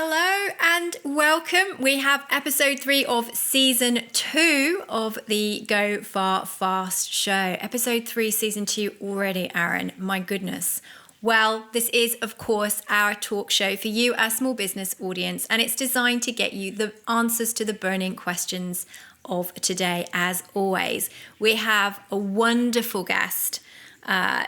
Hello and welcome. We have episode 3 of season 2 of the Go Far Fast show. Episode 3, season 2 already, Aaron. My goodness. Well, this is, of course, our talk show for you, our small business audience, and it's designed to get you the answers to the burning questions of today. As always, we have a wonderful guest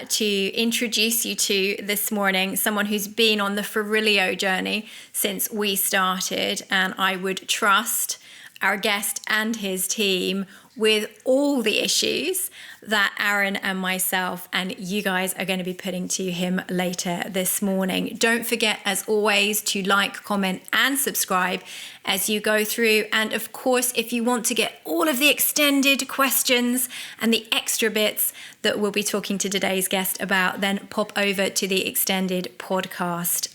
to introduce you to this morning, someone who's been on the Ferilio journey since we started, and I would trust our guest and his team with all the issues that Aaron and myself and you guys are going to be putting to him later this morning. Don't forget, as always, to like, comment and subscribe as you go through. And of course, if you want to get all of the extended questions and the extra bits that we'll be talking to today's guest about, then pop over to the extended podcast,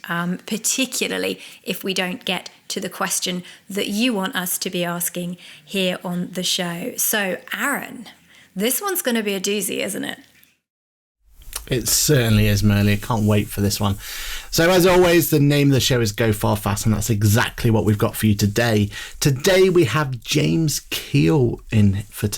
particularly if we don't get to the question that you want us to be asking here on the show. So, Aaron, this one's going to be a doozy, isn't it? It certainly is, Merle. I can't wait for this one. So, as always, the name of the show is Go Far Fast, and that's exactly what we've got for you today. Today, we have James Keel in for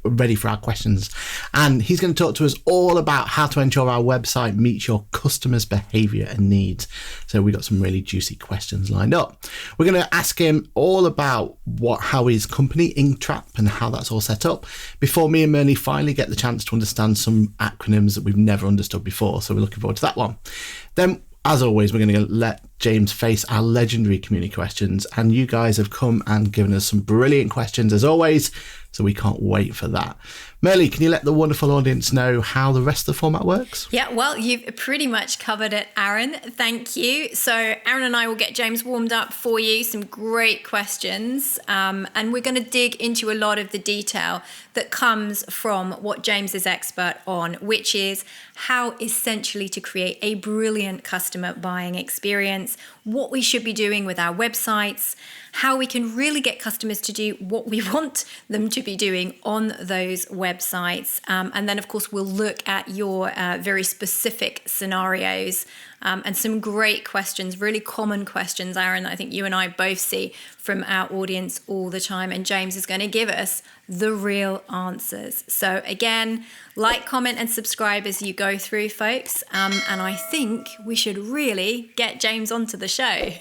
ready for our questions, and he's going to talk to us all about how to ensure our website meets your customers' behaviour and needs. So, we got some really juicy questions lined up. We're going to ask him all about how his company Inktrap and how that's all set up. Before me and Merle finally get the chance to understand some acronyms that we've never understood before, so we're looking forward to that one. Then, as always, we're going to let James face our legendary community questions, and you guys have come and given us some brilliant questions as always, so we can't wait for that. Merle, can you let the wonderful audience know how the rest of the format works? Yeah, well, you've pretty much covered it, Aaron. Thank you. So Aaron and I will get James warmed up for you, some great questions, and we're going to dig into a lot of the detail that comes from what James is expert on, which is how essentially to create a brilliant customer buying experience, what we should be doing with our websites, how we can really get customers to do what we want them to be doing on those websites. And then, of course, we'll look at your very specific scenarios and some great questions, really common questions, Aaron, that I think you and I both see from our audience all the time. And James is going to give us the real answers. So again, like, comment and subscribe as you go through, folks. And I think we should really get James onto the show.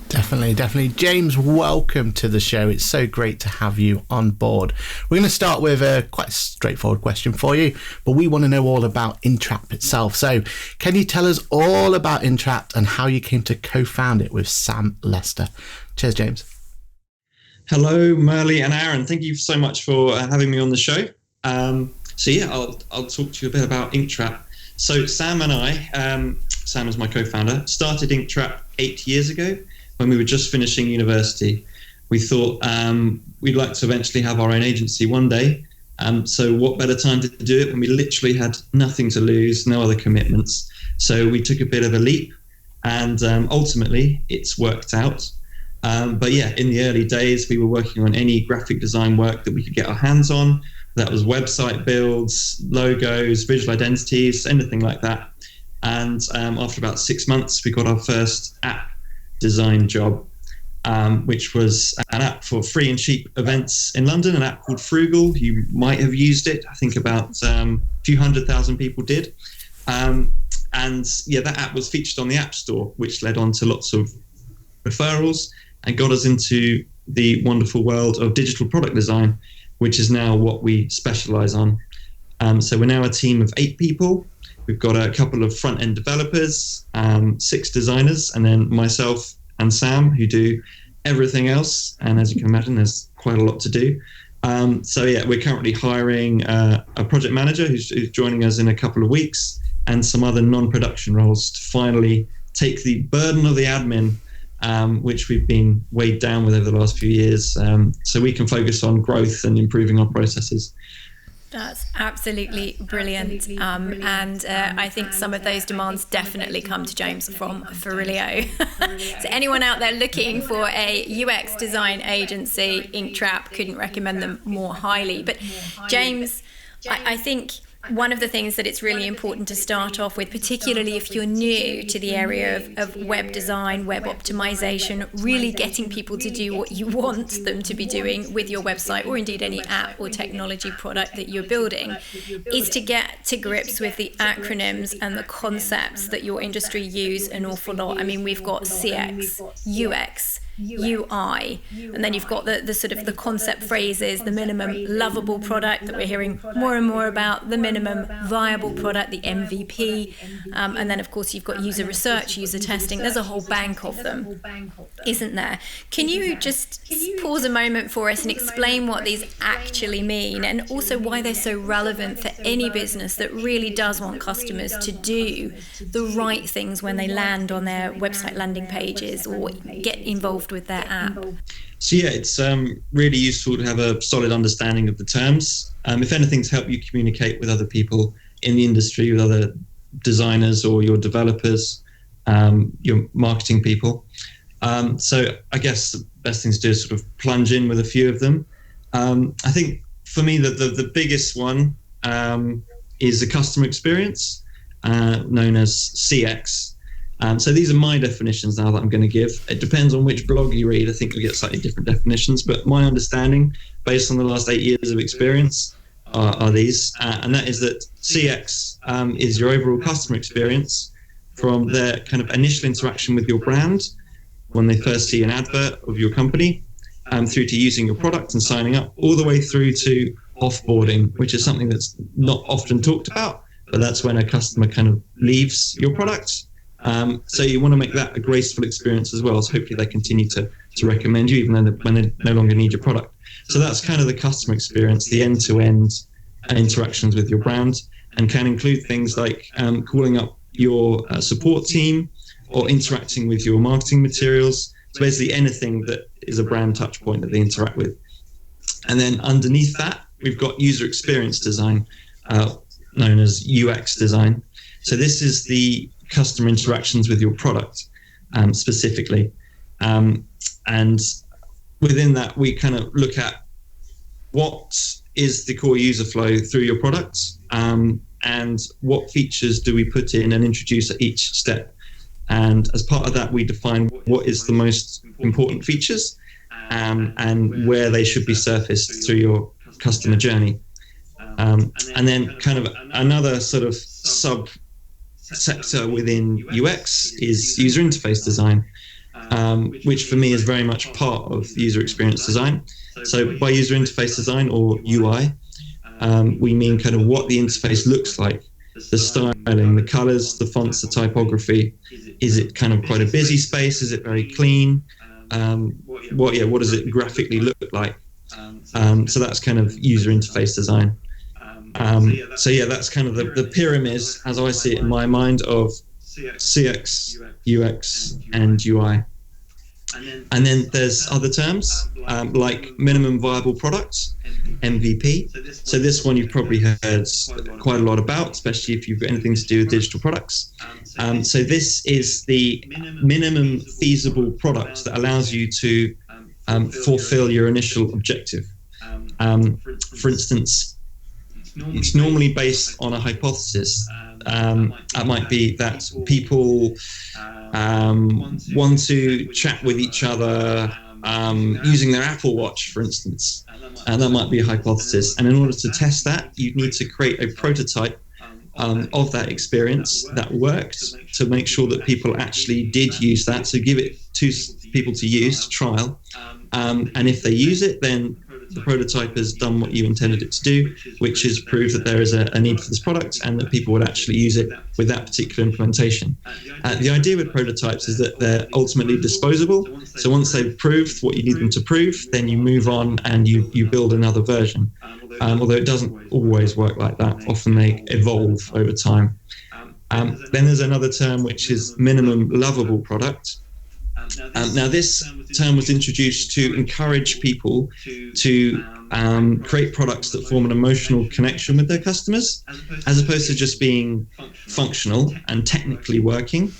Definitely. James, welcome to the show. It's so great to have you on board. We're going to start with a quite straightforward question for you, but we want to know all about Inktrap itself. So can you tell us all about Inktrap and how you came to co-found it with Sam Lester? Cheers, James. Hello, Merle and Aaron. Thank you so much for having me on the show. I'll talk to you a bit about Inktrap. So Sam and I, Sam is my co-founder, started Inktrap 8 years ago. When we were just finishing university. We thought we'd like to eventually have our own agency one day. So what better time to do it when we literally had nothing to lose, no other commitments. So we took a bit of a leap, and ultimately it's worked out. But yeah, in the early days, we were working on any graphic design work that we could get our hands on. That was website builds, logos, visual identities, anything like that. And after about 6 months, we got our first app design job, which was an app for free and cheap events in London, an app called Frugal. You might have used it. I think about a few 100,000 people did. And yeah, that app was featured on the App Store, which led on to lots of referrals and got us into the wonderful world of digital product design, which is now what we specialize on. So we're now a team of 8 people. We've got a couple of front-end developers, 6 designers, and then myself and Sam, who do everything else. And as you can imagine, there's quite a lot to do. We're currently hiring a project manager who's joining us in a couple of weeks, and some other non-production roles to finally take the burden of the admin, which we've been weighed down with over the last few years, so we can focus on growth and improving our processes. That's absolutely brilliant. I think some of those demands definitely come to James from Ferilio. So anyone out there looking for a UX design agency, Inktrap, couldn't recommend them more highly. But James, I think one of the things that it's really important to start off with, particularly if you're new to the area of web design, web optimization, really getting people to do what you want them to be doing with your website, or indeed any app or technology product that you're building, is to get to grips with the acronyms and the concepts that your industry use an awful lot. I mean, we've got CX, UX, UI, and then you've got the sort of the concept phrases, the minimum lovable product that we're hearing more and more about, the minimum viable product, the MVP, and then of course you've got user research, user testing. There's a whole bank of them, isn't there? Can you just pause a moment for us and explain what these actually mean, and also why they're so relevant for any business that really does want customers to do the right things when they land on their website landing pages or get involved with their app? So yeah, it's really useful to have a solid understanding of the terms. If anything, to help you communicate with other people in the industry, with other designers or your developers, your marketing people. So I guess the best thing to do is sort of plunge in with a few of them. I think for me, the biggest one is the customer experience, known as CX. So these are my definitions now that I'm going to give. It depends on which blog you read. I think you'll get slightly different definitions, but my understanding, based on the last 8 years of experience, are these. And that is that CX is your overall customer experience from their kind of initial interaction with your brand, when they first see an advert of your company, through to using your product and signing up, all the way through to offboarding, which is something that's not often talked about, but that's when a customer kind of leaves your product. So you want to make that a graceful experience as well, so hopefully they continue to recommend you even though when they no longer need your product. So that's kind of the customer experience, the end-to-end interactions with your brand, and can include things like calling up your support team or interacting with your marketing materials. So basically anything that is a brand touch point that they interact with. And then underneath that, we've got user experience design, known as UX design. So this is the customer interactions with your product, specifically. And within that, we kind of look at what is the core user flow through your product, and what features do we put in and introduce at each step. And as part of that, we define what is the most important features, and where they should be surfaced through your customer journey. And then kind of another sort of sector within UX is user interface design, which for me is very much part of user experience design. So by user interface design, or UI, we mean kind of what the interface looks like, the styling, the colors, the fonts, the typography. Is it kind of quite a busy space? Is it very clean? What does it graphically look like? So that's kind of user interface design. So yeah, that's kind of the pyramid, as I see it in my mind, of CX, UX, and UI. And then there's other terms like minimum viable product, MVP. So this one you've probably heard quite a lot about, especially if you've got anything to do with digital products. So this is the minimum feasible product that allows you to fulfill your initial objective. For instance, it's normally based on a hypothesis. It might be that people want to chat with each other using their Apple Watch, for instance. And that might be a hypothesis. And in order to test that, you need to create a prototype of that experience that worked, to make sure that people actually did use that. So give it to people to use, to trial. And if they use it, then the prototype has done what you intended it to do, which is prove that there is a need for this product and that people would actually use it with that particular implementation. The idea with prototypes is that they're ultimately disposable. So once they've proved what you need them to prove, then you move on and you build another version. Although it doesn't always work like that. Often they evolve over time. Then there's another term, which is minimum lovable product. Now, this term was introduced to encourage people to create products that form an emotional connection with their customers, as opposed to just being functional and technically working.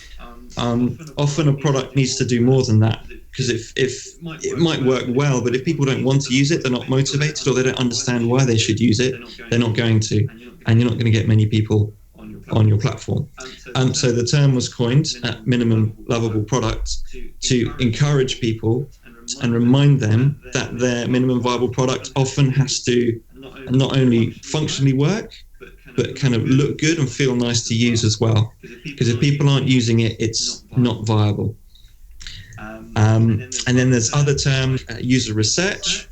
Often a product needs to do more than that. because if it might work well, but if people don't want to use it, they're not motivated, or they don't understand why they should use it, they're not going to, and you're not going to get many people on your platform. So the term was coined at minimum lovable product to encourage people and remind them that their minimum viable product often has to not only functionally work, but kind of look good and feel nice to use as well. Because if people aren't using it, it's not viable. And then there's other terms, user research.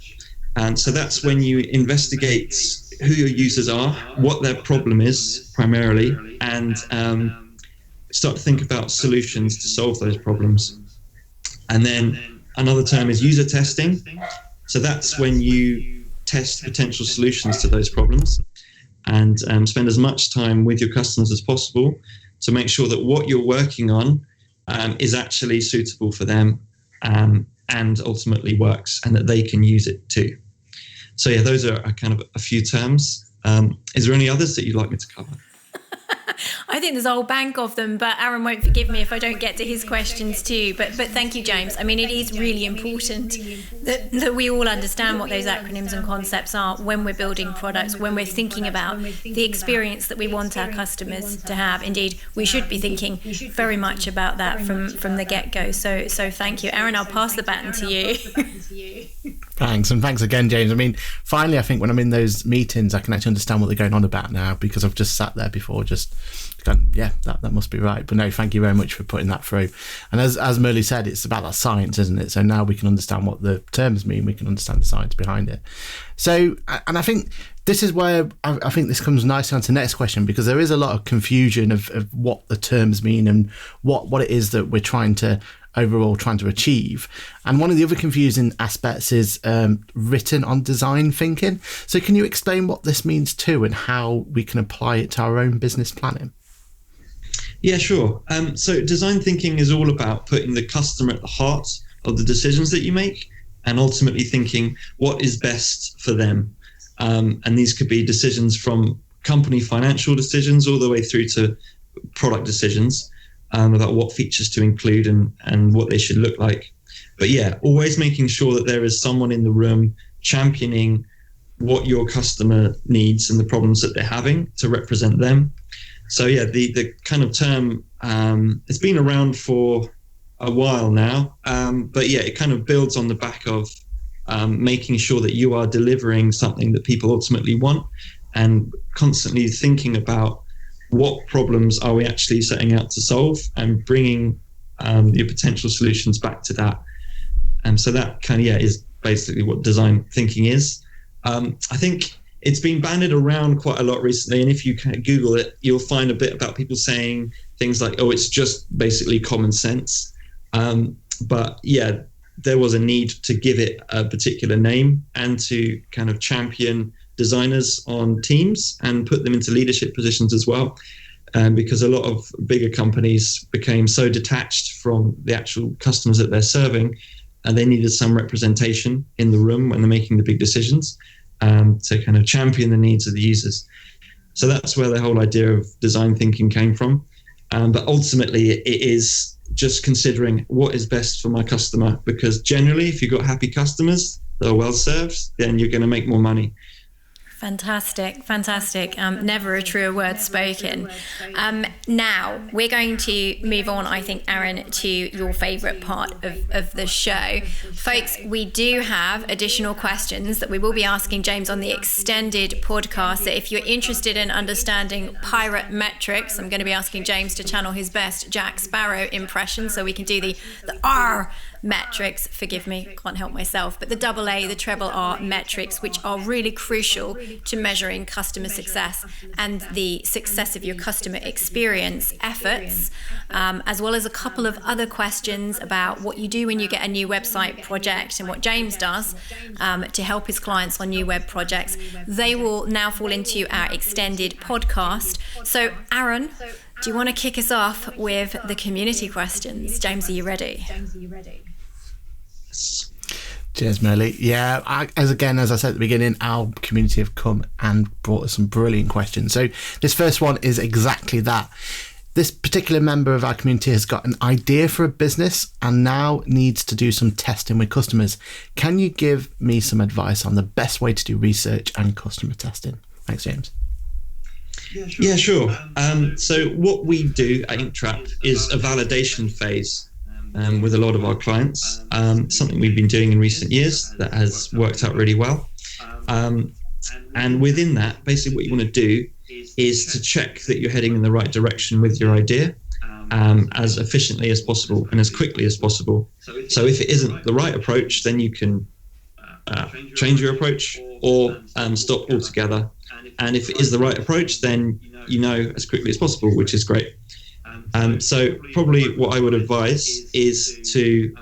And so that's when you investigate who your users are, what their problem is primarily, and start to think about solutions to solve those problems. And then another term is user testing. So that's when you test potential solutions to those problems and spend as much time with your customers as possible to make sure that what you're working on is actually suitable for them and ultimately works, and that they can use it too. So yeah, those are kind of a few terms. Is there any others that you'd like me to cover? I think there's a whole bank of them, but Aaron won't forgive me if I don't get to his questions too. But thank you, James. I mean, it is really important that we all understand what those acronyms and concepts are when we're building products, when we're thinking about the experience that we want our customers to have. Indeed, we should be thinking very much about that from the get-go. So thank you. Aaron, I'll pass the baton to you. Thanks, and thanks again, James. I mean, finally, I think when I'm in those meetings, I can actually understand what they're going on about now, because I've just sat there before, just going, yeah, that must be right. But no, thank you very much for putting that through. And as Merle said, it's about that science, isn't it? So now we can understand what the terms mean, we can understand the science behind it. So, and I think this is where I think this comes nicely onto the next question, because there is a lot of confusion of what the terms mean and what it is that we're trying to achieve. And one of the other confusing aspects is written on design thinking. So can you explain what this means too, and how we can apply it to our own business planning? Yeah, sure. So design thinking is all about putting the customer at the heart of the decisions that you make, and ultimately thinking what is best for them. And these could be decisions from company financial decisions all the way through to product decisions. About what features to include and what they should look like. But yeah, always making sure that there is someone in the room championing what your customer needs and the problems that they're having to represent them. So yeah, the kind of term, it's been around for a while now, but yeah, it kind of builds on the back of making sure that you are delivering something that people ultimately want, and constantly thinking about what problems are we actually setting out to solve, and bringing your potential solutions back to that. And so that kind of, is basically what design thinking is. I think it's been banded around quite a lot recently, and if you kind of Google it, you'll find a bit about people saying things like, oh, it's just basically common sense. But yeah, there was a need to give it a particular name and to kind of champion designers on teams and put them into leadership positions as well, because a lot of bigger companies became so detached from the actual customers that they're serving, and they needed some representation in the room when they're making the big decisions, to kind of champion the needs of the users. So that's where the whole idea of design thinking came from. But ultimately it is just considering what is best for my customer, because generally if you've got happy customers that are well served, then you're going to make more money. Fantastic. Never a truer word spoken. Now we're going to move on, I think, Aaron, to your favourite part of the show. Folks, we do have additional questions that we will be asking James on the extended podcast. So if you're interested in understanding pirate metrics, I'm going to be asking James to channel his best Jack Sparrow impression so we can do the R metrics. Forgive me, can't help myself. But the double A, the treble R metrics, which are really crucial to measuring customer success and the success of your customer experience efforts, as well as a couple of other questions about what you do when you get a new website project and what James does to help his clients on new web projects. They will now fall into our extended podcast. So, Aaron, do you want to kick us off with the community questions? James, are you ready? Cheers, Merle. Yeah, as I said at the beginning, our community have come and brought us some brilliant questions. So this first one is exactly that. This particular member of our community has got an idea for a business and now needs to do some testing with customers. Can you give me some advice on the best way to do research and customer testing? Thanks, James. Yeah, sure. So what we do at Inktrap is a validation phase with a lot of our clients. Something we've been doing in recent years that has worked out really well. And within that, basically what you want to do is to check that you're heading in the right direction with your idea as efficiently as possible and as quickly as possible. So if it isn't the right approach, then you can change your approach or stop altogether. And if it is the right approach, then you know as quickly as possible, which is great. So probably what I would advise is to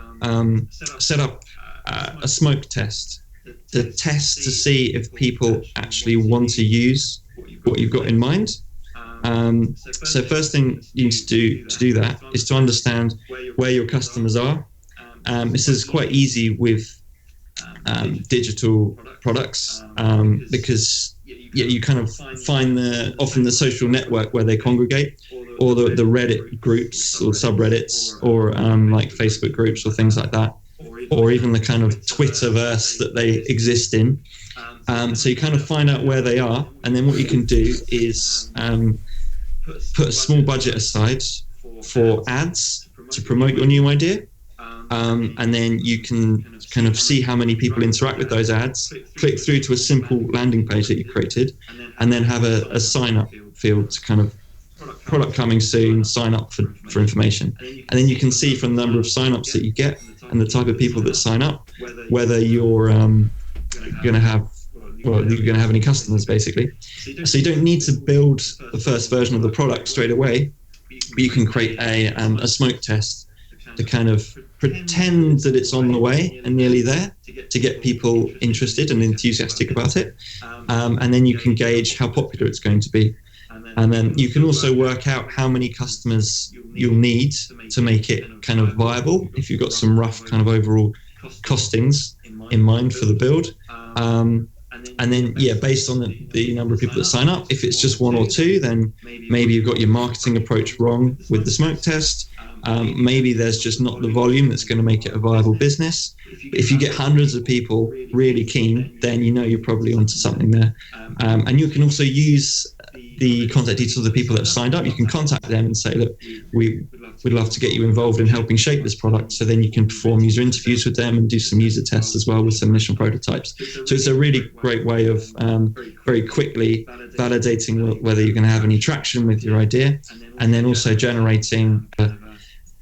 set up a smoke test, to test to see if people actually want to use what you've got in mind. So first thing you need to do that is to understand where your customers are. This is quite easy with digital products because you kind of find often the social network where they congregate, or the Reddit groups or subreddits, or like Facebook groups or things like that, or even the kind of Twitterverse that they exist in. So you kind of find out where they are, and then what you can do is put a small budget aside for ads to promote your new idea. And then you can kind of see how many people interact with those ads, click through to a simple landing page that you created, and then have a sign-up field to kind of product coming soon, sign up for information. And then you can see from the number of sign-ups that you get and the type of people that sign up, whether you're going to have any customers, basically. So you don't need to build the first version of the product straight away, but you can create a smoke test to kind of pretend that it's on the way and nearly there, to get people interested and enthusiastic about it. And then you can gauge how popular it's going to be. And then you can also work out how many customers you'll need to make it kind of viable, if you've got some rough kind of overall costings in mind for the build. And then, based on the number of people that sign up, if it's just one or two, then maybe you've got your marketing approach wrong with the smoke test. Maybe there's just not the volume that's going to make it a viable business. But if you get hundreds of people really keen, then you know you're probably onto something there. And you can also use the contact details of the people that have signed up. You can contact them and say, look, we'd love to get you involved in helping shape this product. So then you can perform user interviews with them and do some user tests as well with some initial prototypes. So it's a really great way of very quickly validating whether you're going to have any traction with your idea, and then also generating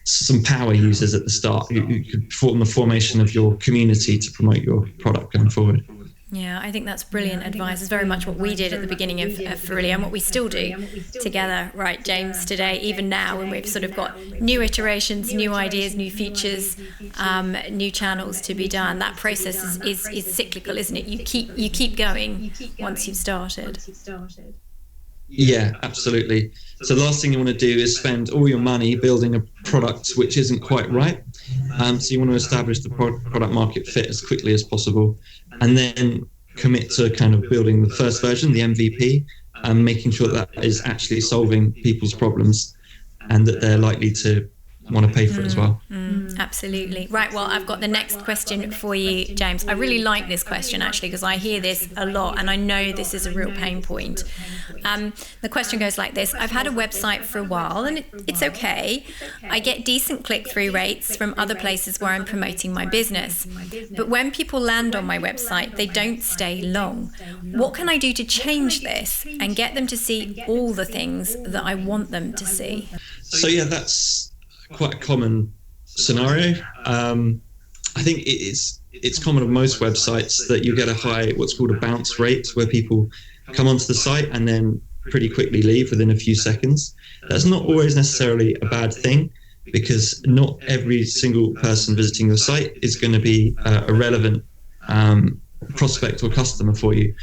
some power users at the start who could form the formation of your community to promote your product going forward. Yeah, I think that's brilliant advice. It's very much what we did at the beginning of Farilli, and what we still do together, right, James, today, even now, when we've sort of got new iterations, new ideas, new features, new channels to be done. That process is cyclical, isn't it? You keep going once you've started. Yeah, absolutely. So the last thing you want to do is spend all your money building a product which isn't quite right. So you want to establish the product market fit as quickly as possible, and then commit to kind of building the first version, the MVP, and making sure that is actually solving people's problems and that they're likely to want to pay for it as well. Absolutely. Right, well, I've got the next question for you, James. I really like this question, actually, because I hear this a lot, and I know this is a real pain point. The question goes like this. I've had a website for a while, and it's okay. I get decent click-through rates from other places where I'm promoting my business. But when people land on my website, they don't stay long. What can I do to change this and get them to see all the things that I want them to see? So, yeah, that's quite a common scenario. I think it's common on most websites that you get a high, what's called a bounce rate, where people come onto the site and then pretty quickly leave within a few seconds. That's not always necessarily a bad thing, because not every single person visiting your site is going to be a relevant prospect or customer for you.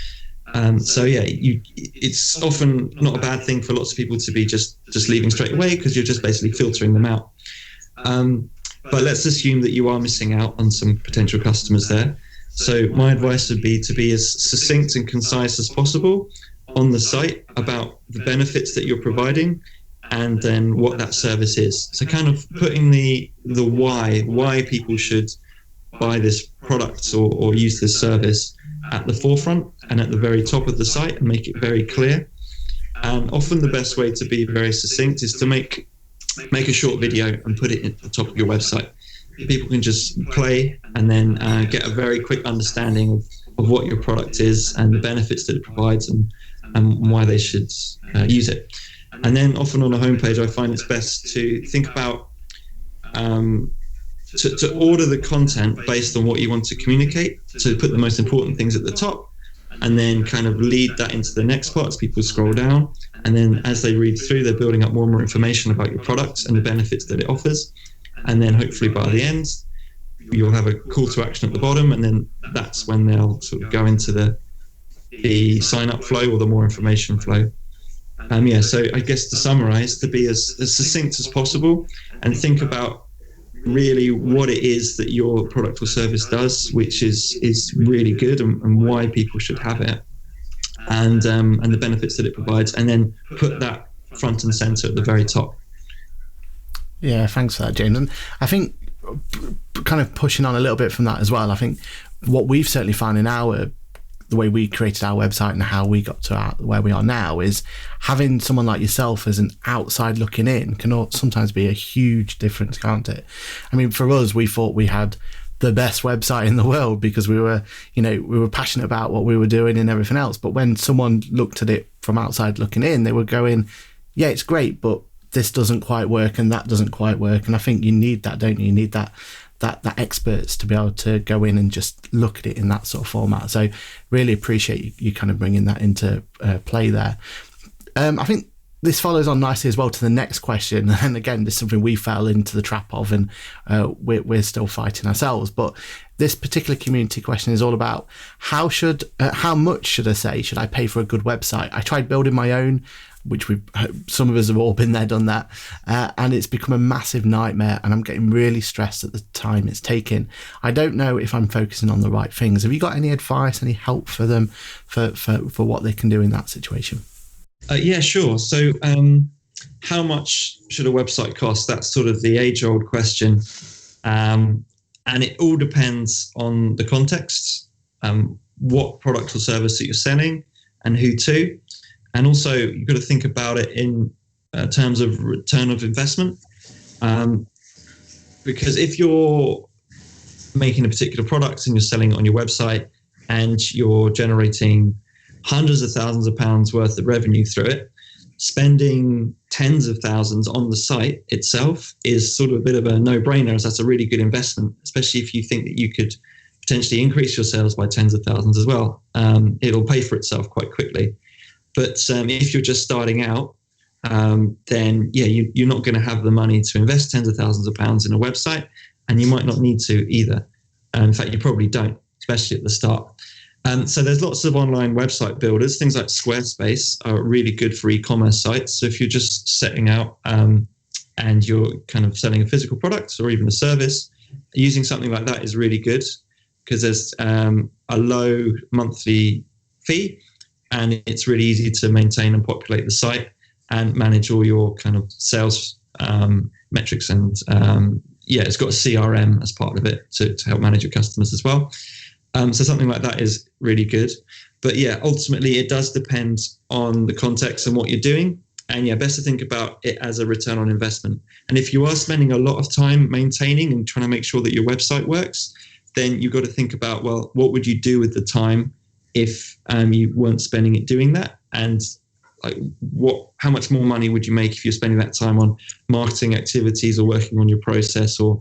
So yeah, it's often not a bad thing for lots of people to be just leaving straight away, because you're just basically filtering them out. But let's assume that you are missing out on some potential customers there. So my advice would be to be as succinct and concise as possible on the site about the benefits that you're providing, and then what that service is. So kind of putting the why people should buy this product or use this service at the forefront and at the very top of the site, and make it very clear. And often the best way to be very succinct is to make a short video and put it at the top of your website. People can just play and then get a very quick understanding of what your product is and the benefits that it provides and why they should use it. And then often on a homepage, I find it's best to think about to order the content based on what you want to communicate. So put the most important things at the top, and then kind of lead that into the next part as people scroll down. And then as they read through, they're building up more and more information about your product and the benefits that it offers. And then hopefully by the end, you'll have a call to action at the bottom, and then that's when they'll sort of go into the sign-up flow or the more information flow. So I guess to summarize, to be as succinct as possible and think about really what it is that your product or service does, which is really good, and why people should have it, and the benefits that it provides, and then put that front and center at the very top. Yeah, thanks for that, James. And I think kind of pushing on a little bit from that as well, I think what we've certainly found in the way we created our website and how we got to where we are now is having someone like yourself as an outside looking in can sometimes be a huge difference, can't it? I mean, for us, we thought we had the best website in the world because we were passionate about what we were doing and everything else. But when someone looked at it from outside looking in, they were going, yeah, it's great, but this doesn't quite work and that doesn't quite work. And I think you need that, don't you? You need that experts to be able to go in and just look at it in that sort of format. So really appreciate you kind of bringing that into play there. I think this follows on nicely as well to the next question. And again, this is something we fell into the trap of, and we're still fighting ourselves. But this particular community question is all about how much should I pay for a good website? I tried building my own, which some of us have all been there, done that, and it's become a massive nightmare, and I'm getting really stressed at the time it's taking. I don't know if I'm focusing on the right things. Have you got any advice, any help for them for what they can do in that situation? Yeah, sure. So how much should a website cost? That's sort of the age-old question, and it all depends on the context, what product or service that you're selling and who to. And also, you've got to think about it in terms of return of investment. Because if you're making a particular product and you're selling it on your website and you're generating hundreds of thousands of pounds worth of revenue through it, spending tens of thousands on the site itself is sort of a bit of a no-brainer, as that's a really good investment, especially if you think that you could potentially increase your sales by tens of thousands as well. It'll pay for itself quite quickly. But if you're just starting out, then you're not going to have the money to invest tens of thousands of pounds in a website, and you might not need to either. In fact, you probably don't, especially at the start. So there's lots of online website builders. Things like Squarespace are really good for e-commerce sites. So if you're just setting out and you're kind of selling a physical product or even a service, using something like that is really good because there's a low monthly fee, and it's really easy to maintain and populate the site and manage all your kind of sales metrics. And it's got a CRM as part of it to help manage your customers as well. So something like that is really good. But ultimately it does depend on the context and what you're doing. And best to think about it as a return on investment. And if you are spending a lot of time maintaining and trying to make sure that your website works, then you've got to think about, well, what would you do with the time if you weren't spending it doing that? And how much more money would you make if you're spending that time on marketing activities or working on your process or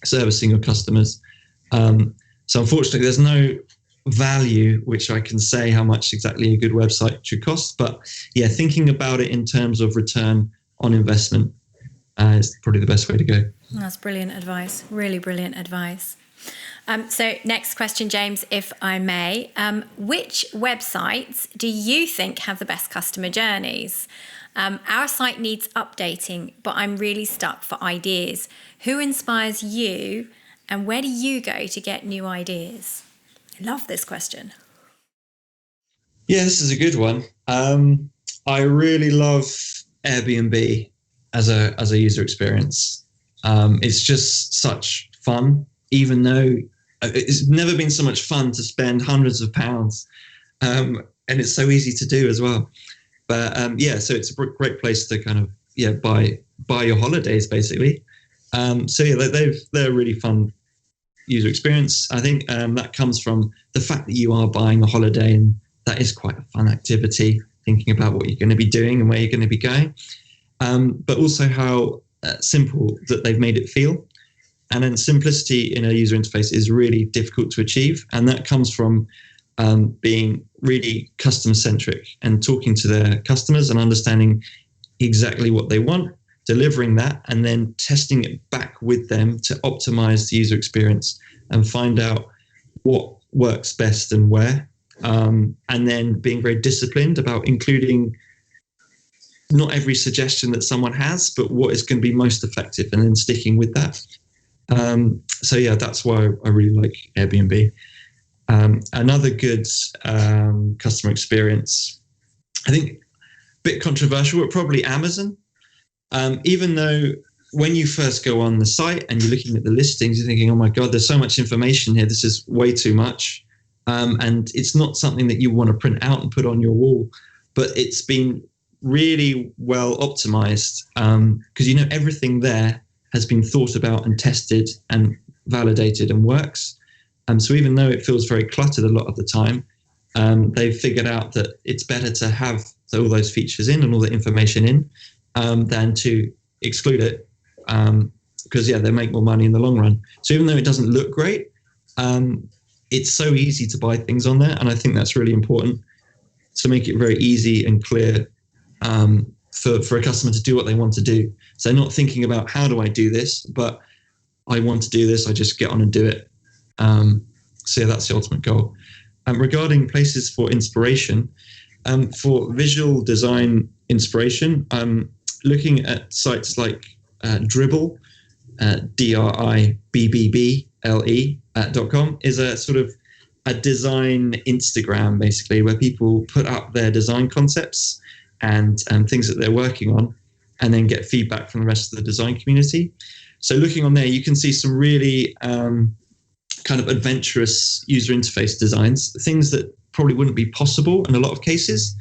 servicing your customers? So unfortunately, there's no value which I can say how much exactly a good website should cost. But thinking about it in terms of return on investment is probably the best way to go. That's brilliant advice. Really brilliant advice. So next question, James, if I may. Which websites do you think have the best customer journeys? Our site needs updating, but I'm really stuck for ideas. Who inspires you, and where do you go to get new ideas? I love this question. Yeah, this is a good one. I really love Airbnb. as a user experience. It's just such fun, even though it's never been so much fun to spend hundreds of pounds, and it's so easy to do as well. But so it's a great place to kind of buy your holidays basically. They're a really fun user experience. I think that comes from the fact that you are buying a holiday, and that is quite a fun activity, thinking about what you're going to be doing and where you're going to be going. But also how simple that they've made it feel. And then simplicity in a user interface is really difficult to achieve. And that comes from being really customer centric and talking to their customers and understanding exactly what they want, delivering that, and then testing it back with them to optimize the user experience and find out what works best and where. And then being very disciplined about including not every suggestion that someone has, but what is going to be most effective, and then sticking with that. That's why I really like Airbnb. Another good customer experience, I think a bit controversial, but probably Amazon. Even though when you first go on the site and you're looking at the listings, you're thinking, oh my God, there's so much information here. This is way too much. And it's not something that you want to print out and put on your wall, but it's been really well optimized because, everything there has been thought about and tested and validated and works. So even though it feels very cluttered a lot of the time, they've figured out that it's better to have all those features in and all the information in than to exclude it because, they make more money in the long run. So even though it doesn't look great, it's so easy to buy things on there. And I think that's really important to make it very easy and clear for a customer to do what they want to do. So not thinking about how do I do this, but I want to do this, I just get on and do it. That's the ultimate goal. Regarding places for inspiration, for visual design inspiration, I'm looking at sites like Dribbble, DRIBBBLE.com is a sort of a design Instagram, basically, where people put up their design concepts and things that they're working on, and then get feedback from the rest of the design community. So looking on there, you can see some really kind of adventurous user interface designs, things that probably wouldn't be possible in a lot of cases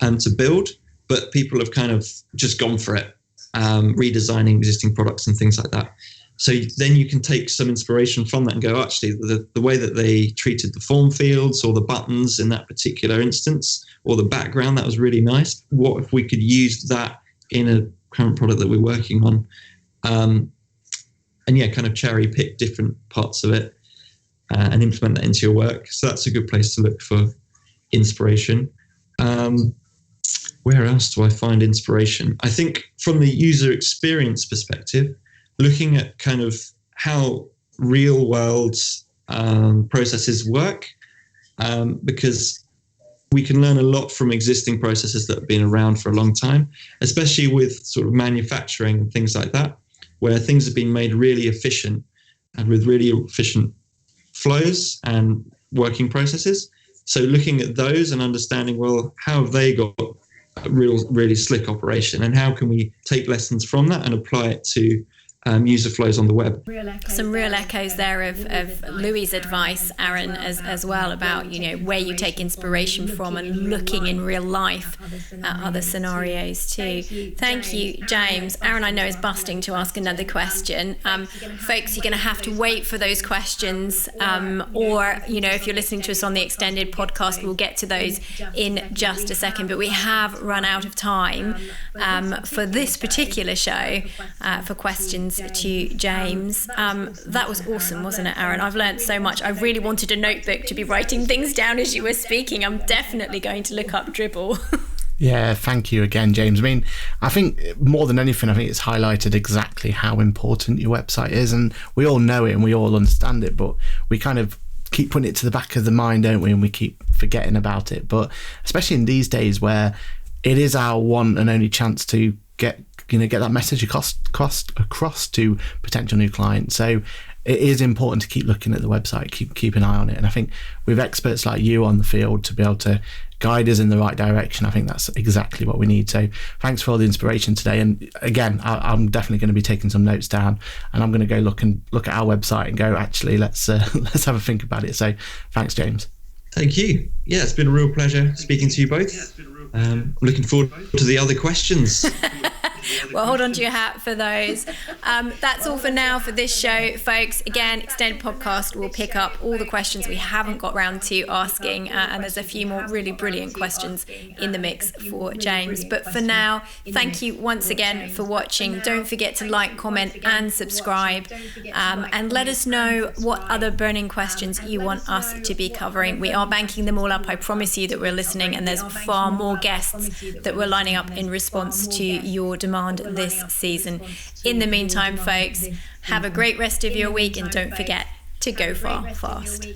to build, but people have kind of just gone for it, redesigning existing products and things like that. So then you can take some inspiration from that and go, actually, the way that they treated the form fields or the buttons in that particular instance, or the background, that was really nice. What if we could use that in a current product that we're working on? Kind of cherry pick different parts of it and implement that into your work. So that's a good place to look for inspiration. Where else do I find inspiration? I think from the user experience perspective, looking at kind of how real world processes work, because we can learn a lot from existing processes that have been around for a long time, especially with sort of manufacturing and things like that, where things have been made really efficient and with really efficient flows and working processes. So looking at those and understanding, well, how have they got a really slick operation, and how can we take lessons from that and apply it to user flows on the web. Some real echoes there of Louis' advice, Aaron, as well, about where you take inspiration from and looking in real life at other scenarios too. Thank you, James. Aaron, I know, is busting to ask another question. Folks, you're going to have to wait for those questions, or if you're listening to us on the extended podcast, we'll get to those in just a second. But we have run out of time for this particular show for questions to James. That was awesome, wasn't it, Aaron? I've learned so much. I really wanted a notebook to be writing things down as you were speaking. I'm definitely going to look up Dribbble. Yeah, thank you again, James. I mean, I think more than anything, I think it's highlighted exactly how important your website is, and we all know it and we all understand it, but we kind of keep putting it to the back of the mind, don't we? And we keep forgetting about it. But especially in these days where it is our one and only chance to get that message across to potential new clients. So it is important to keep looking at the website, keep an eye on it. And I think with experts like you on the field to be able to guide us in the right direction, I think that's exactly what we need. So thanks for all the inspiration today. And again, I'm definitely going to be taking some notes down, and I'm going to go look at our website and go, actually, let's have a think about it. So thanks, James. Thank you. Yeah, it's been a real pleasure speaking to you both. I'm looking forward to the other questions. Well, hold on to your hat for those. That's all for now for this show, folks. Again, Extended Podcast will pick up all the questions we haven't got round to asking, and there's a few more really brilliant questions in the mix for James. But for now, thank you once again for watching. Don't forget to like, comment and subscribe, and let us know what other burning questions you want us to be covering. We are banking them all up. I promise you that we're listening, and there's far more guests that we're lining up in response to your demand this season. In the meantime, folks, have a great rest of your week, and don't forget to go far fast.